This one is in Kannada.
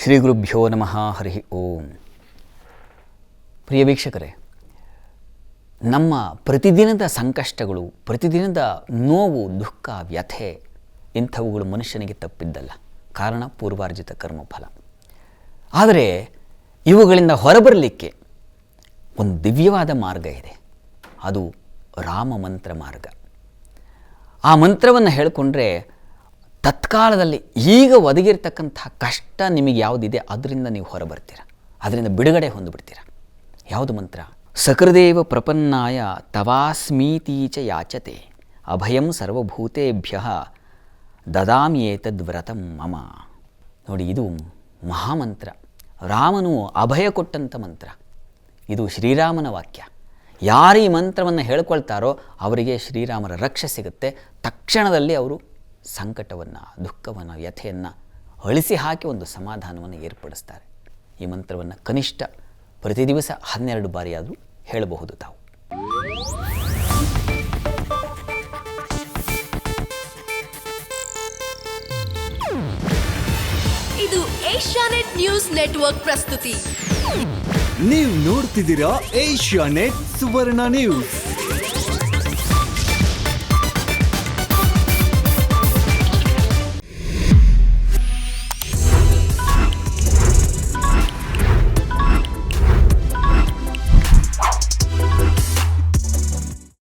ಶ್ರೀ ಗುರುಭ್ಯೋ ನಮಃ. ಹರಿ ಓಂ. ಪ್ರಿಯ ವೀಕ್ಷಕರೇ, ನಮ್ಮ ಪ್ರತಿದಿನದ ಸಂಕಷ್ಟಗಳು, ಪ್ರತಿದಿನದ ನೋವು, ದುಃಖ, ವ್ಯಥೆ ಇಂಥವುಗಳು ಮನುಷ್ಯನಿಗೆ ತಪ್ಪಿದ್ದಲ್ಲ. ಕಾರಣ ಪೂರ್ವಾರ್ಜಿತ ಕರ್ಮಫಲ. ಆದರೆ ಇವುಗಳಿಂದ ಹೊರಬರಲಿಕ್ಕೆ ಒಂದು ದಿವ್ಯವಾದ ಮಾರ್ಗ ಇದೆ. ಅದು ರಾಮ ಮಂತ್ರ ಮಾರ್ಗ. ಆ ಮಂತ್ರವನ್ನು ಹೇಳಿಕೊಂಡ್ರೆ ತತ್ಕಾಲದಲ್ಲಿ ಈಗ ಒದಗಿರ್ತಕ್ಕಂಥ ಕಷ್ಟ ನಿಮಗೆ ಯಾವುದಿದೆ ಅದರಿಂದ ನೀವು ಹೊರಬರ್ತೀರ, ಅದರಿಂದ ಬಿಡುಗಡೆ ಹೊಂದಿಬಿಡ್ತೀರ. ಯಾವುದು ಮಂತ್ರ? ಸಕೃದೇವ ಪ್ರಪನ್ನಾಯ ತವಾಸ್ಮೀತೀಚ ಯಾಚತೆ ಅಭಯಂ ಸರ್ವಭೂತೇಭ್ಯ ದದಾಮ್ಯೇತದ್ವ್ರತಂ ಮಮ. ನೋಡಿ, ಇದು ಮಹಾಮಂತ್ರ. ರಾಮನು ಅಭಯ ಕೊಟ್ಟಂಥ ಮಂತ್ರ. ಇದು ಶ್ರೀರಾಮನ ವಾಕ್ಯ. ಯಾರು ಈ ಮಂತ್ರವನ್ನು ಹೇಳ್ಕೊಳ್ತಾರೋ ಅವರಿಗೆ ಶ್ರೀರಾಮರ ರಕ್ಷೆ ಸಿಗುತ್ತೆ. ತಕ್ಷಣದಲ್ಲಿ ಅವರು ಸಂಕಟವನ್ನು, ದುಃಖವನ್ನು, ವ್ಯಥೆಯನ್ನು ಅಳಿಸಿ ಹಾಕಿ ಒಂದು ಸಮಾಧಾನವನ್ನು ಏರ್ಪಡಿಸ್ತಾರೆ. ಈ ಮಂತ್ರವನ್ನು ಕನಿಷ್ಠ ಪ್ರತಿ ದಿವಸ 12 ಬಾರಿಯಾದರೂ ಹೇಳಬಹುದು ತಾವು. ಇದು ಏಷ್ಯಾನೆಟ್ ನ್ಯೂಸ್ ನೆಟ್ವರ್ಕ್ ಪ್ರಸ್ತುತಿ. ನೀವು ನೋಡ್ತಿದ್ದೀರಾ ಏಷ್ಯಾನೆಟ್ ಸುವರ್ಣ ನ್ಯೂಸ್.